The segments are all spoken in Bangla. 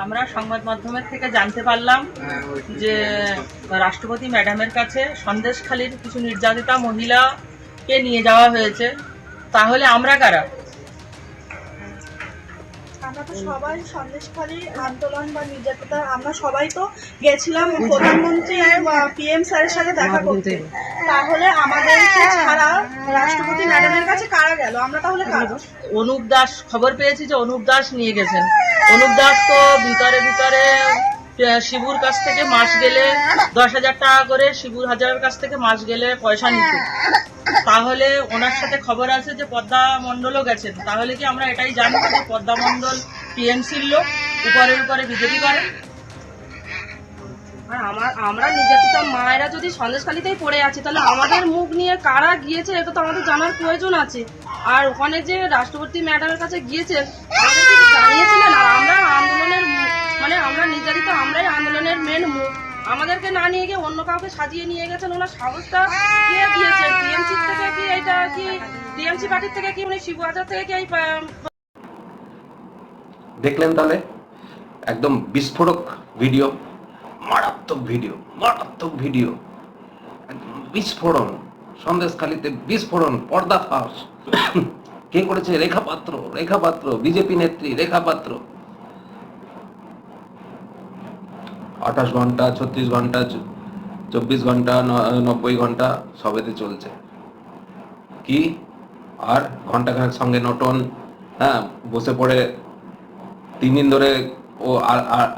আমরা সংবাদ মাধ্যমের থেকে জানতে পারলাম যে রাষ্ট্রপতি ম্যাডামের কাছে সন্দেশখালীর কিছু নির্যাতিতা মহিলাকে নিয়ে যাওয়া হয়েছে। তাহলে আমরা কারা? আমরা তো সবাই সন্দেশখালী আন্দোলন বা নির্যাতিতা, আমরা সবাই তো গেছিলাম প্রধানমন্ত্রী পিএম স্যারের সাথে দেখা করতে। তাহলে আমাদেরকে ছাড়া রাষ্ট্রপতি ম্যাডামের কাছে কারা গেল? আমরা তাহলে কারা? অনুপ দাস, খবর পেয়েছি যে অনুপ দাস নিয়ে গেছেন। অনুপ দাস তো ভিতরে ভিতরে শিবুর কাছ থেকে মাস গেলে 10,000 টাকা করে, শিবুর হাজারের কাছ থেকে মাস গেলে পয়সা নিত। তাহলে ওনার সাথে খবর আছে যে পদ্মা মণ্ডলও গেছেন। তাহলে কি আমরা এটাই জানবো যে পদ্মা মণ্ডল টিএমসির লোক, উপরের উপরে বিজেপি করে? আর আমরা নির্যাতিত মায়েরা যদি সন্দেশখালীতেই পড়ে আছি, তাহলে আমাদের মুখ নিয়ে কারা গিয়েছে এটা তো আমাদের জানার প্রয়োজন আছে। আর ওখানে যে রাষ্ট্রপতি ম্যাডামের কাছে গিয়েছেন আমাদেরকে জানিয়েছিলেন। আর আমরা আন্দোলনের আমরা নির্যাতিত, আমরাই আন্দোলনের মেন মুখ। আমাদেরকে না নিয়ে গিয়ে অন্য কাউকে সাজিয়ে নিয়ে গেছেন। ওনার সাহসটা কে দিয়েছেন? টিএমসি থেকে কি এটা কি টিএমসি পার্টির থেকে কি উনি শিবু হাজার থেকে কি দেখলেন? তাহলে একদম বিস্ফোরক ভিডিও, মারাত্মক ভিডিও, মারাত্মক ভিডিও, বিস্ফোরণ, সন্দেশখালীতে বিস্ফোরণ, পর্দাফাঁস। কে করেছে? রেখা পাত্র। রেখা পাত্র, বিজেপি নেত্রী রেখা পাত্র। 28 ঘন্টা, 36 ঘন্টা, 24 ঘন্টা, 90 ঘন্টা সবেতে চলছে কি? আর ঘন্টাখানেক সঙ্গে নটন, হ্যাঁ, বসে পড়ে 3 দিন ধরে ও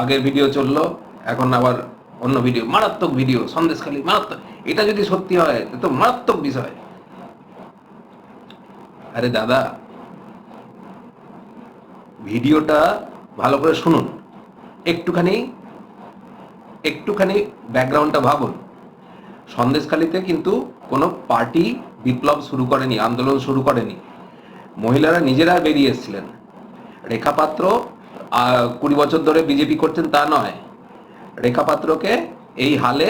আগের ভিডিও চললো, এখন আবার অন্য ভিডিও, মারাত্মক ভিডিও, সন্দেশখালী মারাত্মক। এটা যদি সত্যি হয় তো মারাত্মক বিষয়। আরে দাদা, ভিডিওটা ভালো করে শুনুন, একটুখানি ব্যাকগ্রাউন্ডটা ভাবুন। সন্দেশখালীতে কিন্তু কোনো পার্টি বিপ্লব শুরু করেনি, আন্দোলন শুরু করেনি, মহিলারা নিজেরা বেরিয়ে এসেছিলেন। রেখা পাত্র 20 বছর ধরে বিজেপি করছেন তা নয়, রেখা পাত্রকে এই হালে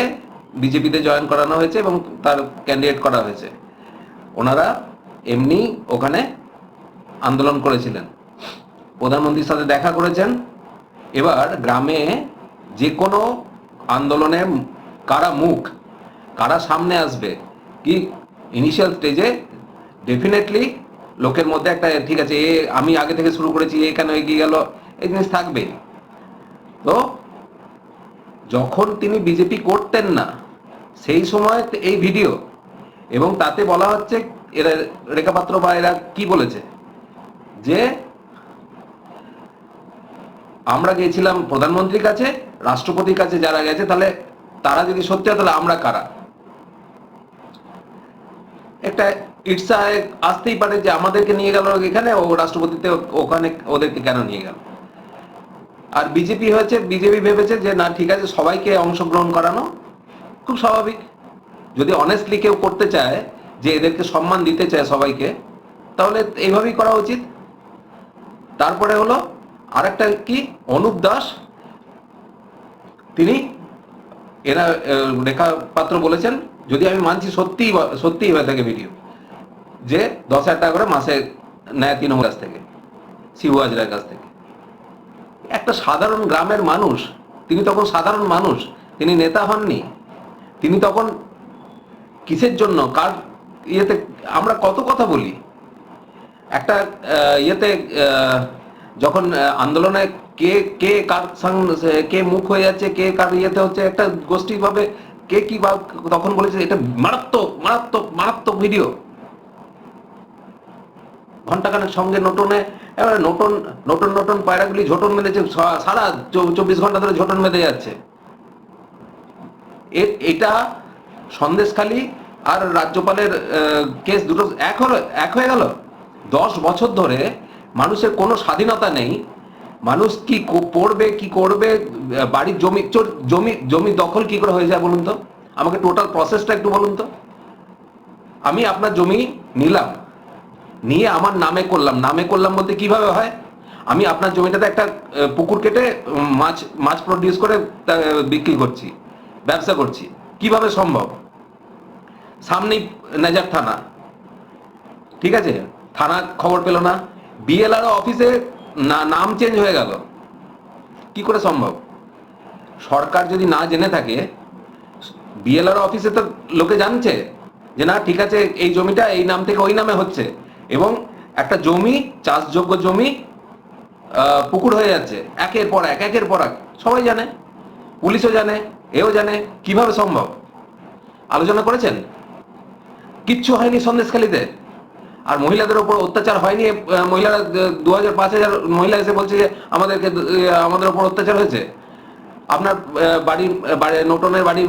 বিজেপিতে জয়েন করানো হয়েছে এবং তার ক্যান্ডিডেট করা হয়েছে। ওনারা এমনি ওখানে আন্দোলন করেছিলেন, প্রধানমন্ত্রীর সাথে দেখা করেছেন। এবার গ্রামে যে কোনো আন্দোলনে কারা মুখ, কারা সামনে আসবে, কি ইনিশিয়াল স্টেজে ডেফিনেটলি লোকের মধ্যে একটা ঠিক আছে, আমি আগে থেকে শুরু করেছি, কেন এগিয়ে গেল, এই জিনিস থাকবে। তো যখন তিনি বিজেপি করতেন না সেই সময় এই ভিডিও, এবং তাতে বলা হচ্ছে, এরা রেখাপাত্র বা এরা কি বলেছে যে আমরা গিয়েছিলাম প্রধানমন্ত্রীর কাছে, রাষ্ট্রপতির কাছে যারা গেছে, তাহলে তারা যদি সত্যি হয় তাহলে আমরা কারা? একটা ইচ্ছা আসতেই পারে যে আমাদেরকে নিয়ে গেল এখানে, ও রাষ্ট্রপতিতে ওখানে ওদেরকে কেন নিয়ে গেল? আর বিজেপি হয়েছে, বিজেপি ভেবেছে যে না ঠিক আছে, সবাইকে অংশগ্রহণ করানো খুব স্বাভাবিক। যদি অনেস্টলি কেউ করতে চায়, যে এদেরকে সম্মান দিতে চায় সবাইকে, তাহলে এইভাবেই করা উচিত। তারপরে হলো আরেকটা কি, অনুপ দাস, তিনি এরা রেখা পাত্র বলেছেন, যদি আমি মানছি সত্যিই হয়ে থাকে ভিডিও, যে 10,000 টাকা করে মাসে নেয় তৃণমূল কাছ থেকে, শিবু হাজরার কাছ থেকে। একটা সাধারণ গ্রামের মানুষ, তিনি তখন সাধারণ মানুষ, তিনি নেতা হননি। তিনি তখন কিসের জন্য, কার ইয়েতে, আমরা কত কথা বলি একটা ইয়েতে, যখন আন্দোলনে কে কে কার সঙ্গে কে মুখ হয়ে যাচ্ছে, কে কার ইয়েতে হচ্ছে, একটা গোষ্ঠীভাবে কে কি, তখন বলেছে এটা মারাত্মক মারাত্মক মারাত্মক ভিডিও। ঘন্টাখানেক সঙ্গে নটনে, এবারে নটন নটন নটন পায়রাগুলি ঝোটন মেরেছে, সারা 24 ঘন্টা ধরে ঝোটন মেরে যাচ্ছে। এটা সন্দেশখালী আর রাজ্যপালের কেস দুটো এক হয়ে গেল। 10 বছর ধরে মানুষের কোনো স্বাধীনতা নেই, মানুষ কি পড়বে, কি করবে, বাড়ির জমি দখল কি করে হয়ে যায় বলুন তো? আমাকে টোটাল প্রসেসটা একটু বলুন তো। আমি আপনার জমি নিলাম, নিয়ে আমার নামে করলাম বলতে কিভাবে হয়? আমি আপনার জমিটাতে একটা পুকুর কেটে মাছ প্রডিউস করে বিক্রি করছি, ব্যবসা করছি, কিভাবে সম্ভব? সামনেই নেজার থানা, ঠিক আছে, থানা খবর পেল না, বিএলআর অফিসে নাম চেঞ্জ হয়ে গেল, কি করে সম্ভব? সরকার যদি না জেনে থাকে, বিএলআর অফিসে তো লোকে জানছে যে না ঠিক আছে এই জমিটা এই নাম থেকে ওই নামে হচ্ছে, এবং একটা জমি, চাষযোগ্য জমি পুকুর হয়ে যাচ্ছে একের পর এক একের পর এক, সবাই জানে, পুলিশও জানে, এও জানে। কিভাবে সম্ভব? আলোচনা করেছেন? কিচ্ছু হয়নি সন্দেশখালীতে। আর মহিলাদের ওপর অত্যাচার হয়নি? মহিলারা 2000-5000 মহিলা এসে বলছে যে আমাদের ওপর অত্যাচার হয়েছে। আপনার নটনের বাড়ির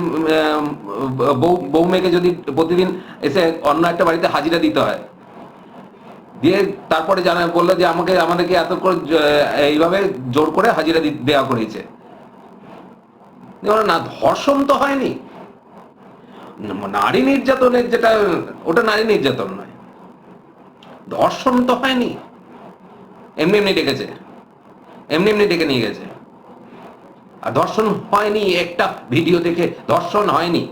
বউ মেয়েকে যদি প্রতিদিন এসে অন্য একটা বাড়িতে হাজিরা দিতে হয়, দিয়ে তারপরে বললো যে আমাদেরকে এত করে এইভাবে জোর করে হাজিরা দেওয়া করেছে। না, ধর্ষণ তো হয়নি। নারী নির্যাতনের যেটা, ওটা নারী নির্যাতন নয়, ধর্ষণ তো হয়নি। এমনি এমনি ডেকেছে, এমনি এমনি ডেকে নিয়ে গেছে। আর ধর্ষণ হয়নি, একটা ভিডিও দেখে ধর্ষণ হয়নি।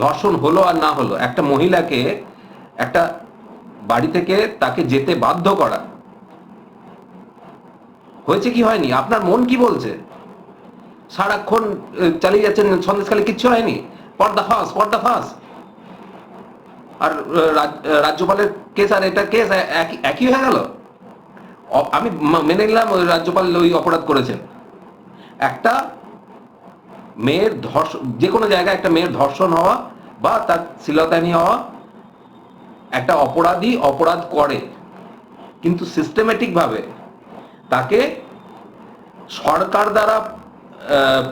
ধর্ষণ হলো আর না হলো, একটা মহিলাকে একটা বাড়ি থেকে তাকে যেতে বাধ্য করা হয়েছে কি হয়নি? আপনার মন কি বলছে? সারাক্ষণ চালিয়ে যাচ্ছেন সন্দেশখালী, কিচ্ছু হয়নি, পর্দা ফাঁস। আর রাজ্যপালের কেস আর এটা কেস একই হয়ে গেল। আমি মেনে নিলাম ওই রাজ্যপাল ওই অপরাধ করেছেন। একটা মেয়ের যে কোনো জায়গায় একটা মেয়ের ধর্ষণ হওয়া বা তার শ্লীলতাহানি হওয়া, একটা অপরাধী অপরাধ করে, কিন্তু সিস্টেমেটিক ভাবে তাকে সরকার দ্বারা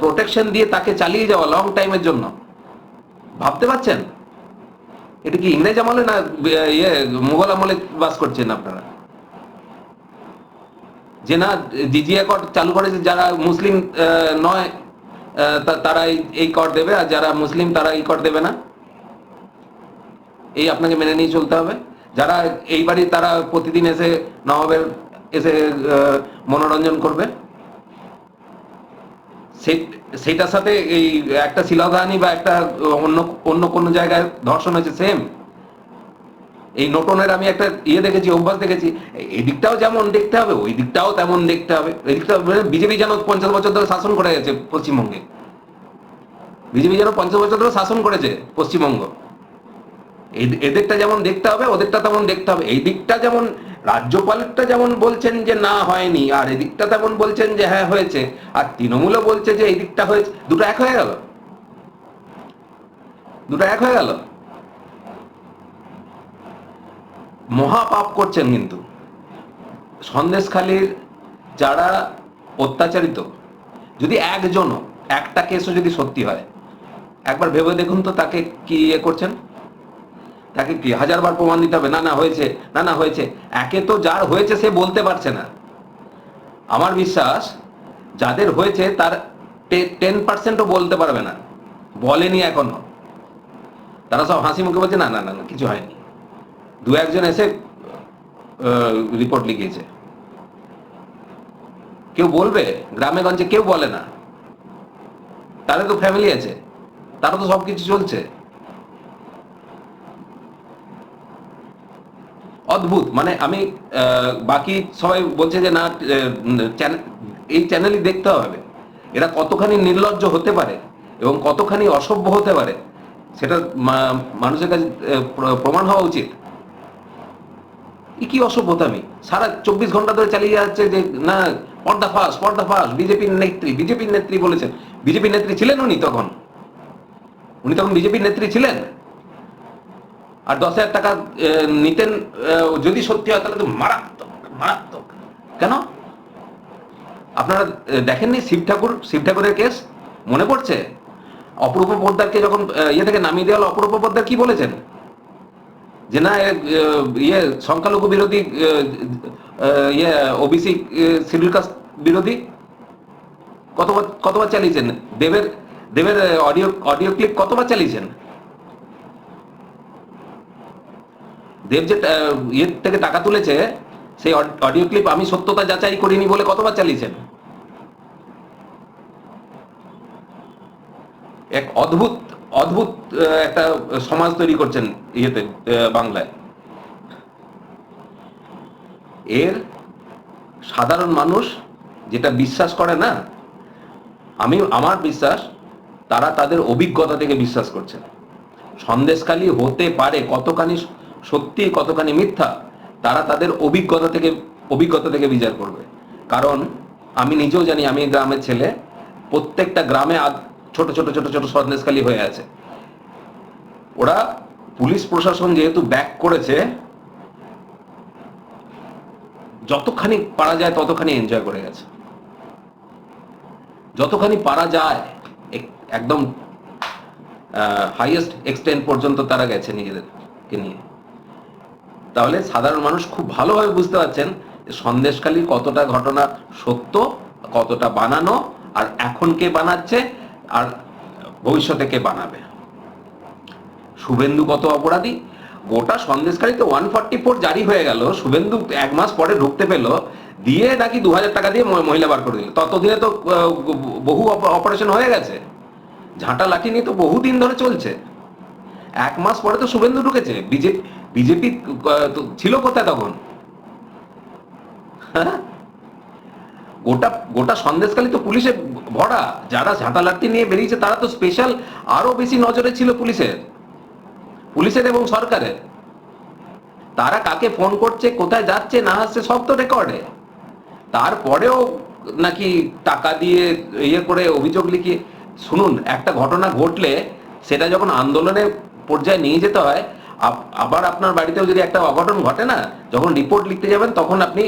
প্রোটেকশন দিয়ে তাকে চালিয়ে যাওয়া লং টাইমের জন্য, ভাবতে পারছেন? এটা কি ইংরেজ আমলে না মুঘল আমলে বাস করছেন আপনারা? যে না জিজিয়া কর চালু করেছে, যারা মুসলিম নয় তারা এই কর দেবে, আর যারা মুসলিম তারা এই কর দেবে না। এই আপনাকে মেনে নিয়ে চলতে হবে। যারা এই বাড়ি তারা প্রতিদিন এসে নবাবের এসে মনোরঞ্জন করবে, সেটার সাথে এই একটা শ্লীলতাহানি বা একটা অন্য কোনো জায়গায় ধর্ষণ হয়েছে সেম। এই নটনের আমি একটা দেখেছি, অভ্যাস দেখেছি, এই দিকটাও যেমন দেখতে হবে ওই দিকটাও তেমন দেখতে হবে। এই দিকটা বিজেপি যেন 50 বছর ধরে শাসন করে গেছে পশ্চিমবঙ্গে, বিজেপি যেন 50 বছর ধরে শাসন করেছে পশ্চিমবঙ্গ। এদেরটা যেমন দেখতে হবে ওদেরটা তেমন দেখতে হবে। এই দিকটা যেমন রাজ্যপালেরটা যেমন বলছেন যে না হয়নি, আর এদিকটা তেমন বলছেন যে হ্যাঁ হয়েছে, আর তৃণমূলও বলছে যে এই দিকটা হয়েছে, দুটো এক হয়ে গেল, দুটো এক হয়ে গেল। মহাপাপ করছেন কিন্তু সন্দেশখালীর যারা অত্যাচারিত, যদি একজনও একটা কেসও যদি সত্যি হয়, একবার ভেবে দেখুন তো তাকে কি করছেন। তাকে কি 1000 বার প্রমাণ দিতে হবে? না হয়েছে, না হয়েছে। একে তো যার হয়েছে সে বলতে পারছে না। আমার বিশ্বাস যাদের হয়েছে তার 10%ও বলতে পারবে না, বলেনি এখনো। তারা সব হাসি মুখে বলছে না কিছু হয়নি। 2-1জন এসে রিপোর্ট লিখিয়েছে। কেউ বলবে? গ্রামে গঞ্জে কেউ বলে না। তাদের তো ফ্যামিলি আছে, তারা তো সবকিছু চলছে। অদ্ভুত। মানে আমি বাকি সবাই বলছে যে না এই চ্যানেলই দেখতে হবে, এরা কতখানি নির্লজ্জ হতে পারে এবং কতখানি অসভ্য হতে পারে সেটা মানুষের কাছে প্রমাণ হওয়া উচিত। কি অসভ্যতামি! সারা 24 ঘন্টা ধরে চালিয়ে যাচ্ছে যে না পর্দা ফাঁস। বিজেপির নেত্রী বলেছেন। বিজেপির নেত্রী ছিলেন উনি তখন বিজেপির নেত্রী ছিলেন। আর 10,000 টাকা নিতেন, যদি সত্যি হয় তাহলে তো মারাত্মক। কেন আপনারা দেখেননি শিব ঠাকুরের কেস? মনে পড়ছে? অপরূপ পোদ্দারকে যখন থেকে নামিয়ে দেওয়া হলো, অপরূপ পোদ্দার কি বলেছেন? যে না সংখ্যালঘু বিরোধী, ওবিসি শিডিউল কাস্ট বিরোধী। কতবার চালিয়েছেন? দেবের অডিও ক্লিপ কতবার চালিয়েছেন? দেব যে থেকে টাকা তুলেছে সেই অডিও ক্লিপ আমি সত্যতা যাচাই করিনি বলে কতবার চালিয়েছেন? এক অদ্ভুত একটা সমাজ তৈরি করছেন বাংলায়। এর সাধারণ মানুষ যেটা বিশ্বাস করে না, আমার বিশ্বাস তারা তাদের অভিজ্ঞতা থেকে বিশ্বাস করছে। সন্দেশখালী হতে পারে কতখানি সত্যি কতখানি মিথ্যা, তারা তাদের অভিজ্ঞতা থেকে বিচার করবে। কারণ আমি নিজেও জানি, আমি গ্রামের ছেলে, প্রত্যেকটা গ্রামে ছোট ছোট ছোট ছোট সন্দেশখালী হয়ে আছে। ওরা পুলিশ প্রশাসন যেহেতু ব্যাক করেছে, যতখানি পারা যায় ততখানি এনজয় করে গেছে, যতখানি পারা যায় একদম হাইয়েস্ট এক্সটেন্ট পর্যন্ত তারা গেছে নিজেদেরকে নিয়ে। তাহলে সাধারণ মানুষ খুব ভালোভাবে বুঝতে পারছেন যে সন্দেশখালীর কতটা ঘটনা সত্য, কতটা বানানো, আর এখন কে বানাচ্ছে আর ভবিষ্যতে কে বানাবে। শুভেন্দু কত অপরাধী, গোটা সন্দেশখালীতে 144 জারি হয়ে গেল, শুভেন্দু 1 মাস পরে ঢুকতে পেল, দিয়ে নাকি 2000 টাকা দিয়ে মহিলা বার করে দিল। ততদিনে তো বহু অপারেশন হয়ে গেছে, ঝাঁটা লাঠি নিয়ে তো বহুদিন ধরে চলছে। 1 মাস পরে তো শুভেন্দু ঢুকেছে। বিজেপি ছিল কোথায় তখন? গোটা সন্দেশখালী তো পুলিশে ভরা, যারা ঝাঁটা লাঠি নিয়ে বেরিয়েছে তারা তো স্পেশাল আরো বেশি নজরে ছিল পুলিশের এবং সরকারের। তারা কাকে ফোন করছে, কোথায় যাচ্ছে না আসছে, সব তো রেকর্ডে। তারপরেও নাকি টাকা দিয়ে ইয়ে করে অভিযোগ লিখিয়ে। শুনুন, একটা ঘটনা ঘটলে সেটা যখন আন্দোলনের পর্যায়ে নিয়ে যেতে হয়, আবার আপনার বাড়িতেও যদি একটা অঘটন ঘটে না, যখন রিপোর্ট লিখতে যাবেন তখন আপনি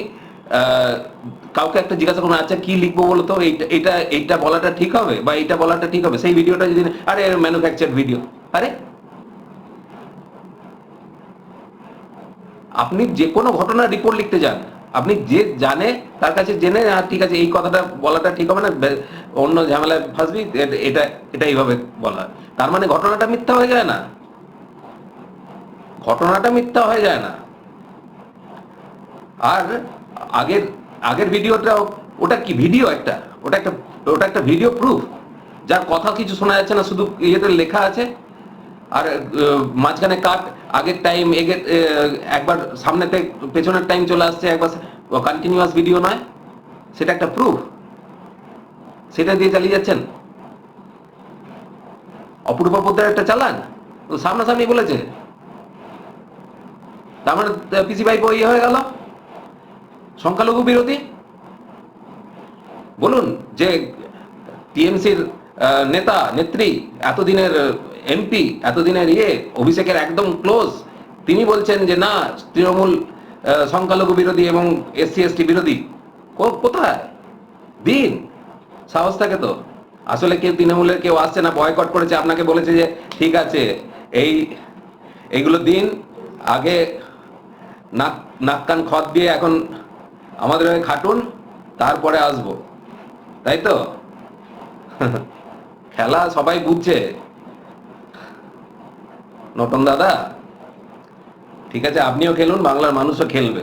কাউকে একটা জিজ্ঞাসা করুন, আচ্ছা কি লিখবো বলো তো, এইটা বলাটা ঠিক হবে বা এইটা বলাটা ঠিক হবে। সেই ভিডিওটা যদি আরে ম্যানুফ্যাকচার ভিডিও, আরে আপনি যে কোনো ঘটনার রিপোর্ট লিখতে যান, আপনি যে জানে তার কাছে জেনে, ঠিক আছে এই কথাটা বলাটা ঠিক হবে না, অন্য ঝামেলায় ফাঁসবি, এটা এইভাবে বলা, তার মানে ঘটনাটা মিথ্যা হয়ে যায় না, ঘটনাটা মিথ্যা হয়ে যায় না। আর আগের ভিডিওটা, ওটা কি ভিডিও, ওটা একটা ভিডিও প্রুফ, যার কথা কিছু শোনা যাচ্ছে না, শুধু ইয়েতে লেখা আছে, আর মাঝখানে কাট, আগের টাইম একবার সামনেতে পেছনের টাইম চলে আসছে, একবার কন্টিনিউয়াস ভিডিও নয়, সেটা একটা প্রুফ, সেটা দিয়ে চালিয়ে যাচ্ছেন। অপূর্ব পোদ্দার একটা চালান, সামনাসামনি বলেছে, তার মানে পিসি ভাই ইয়ে হয়ে গেল সংখ্যালঘু বিরোধী। বলুন যে টিএমসির নেতা নেত্রী, এতদিনের এমপি, এতদিনের অভিষেকের একদম ক্লোজ, তিনি বলছেন যে না তৃণমূল সংখ্যালঘু বিরোধী এবং SC ST বিরোধী। কোথায় দিন সাহস থাকে তো। আসলে কেউ তৃণমূলের কেউ আসছে না, বয়কট করেছে, আপনাকে বলেছে যে ঠিক আছে এইগুলো দিন, আগে নাক কান খত দিয়ে এখন আমাদের হয়ে খাটুন, তারপরে আসবো, তাই তো? খেলা সবাই বুঝছে নতুন দাদা, ঠিক আছে আপনিও খেলুন, বাংলার মানুষও খেলবে।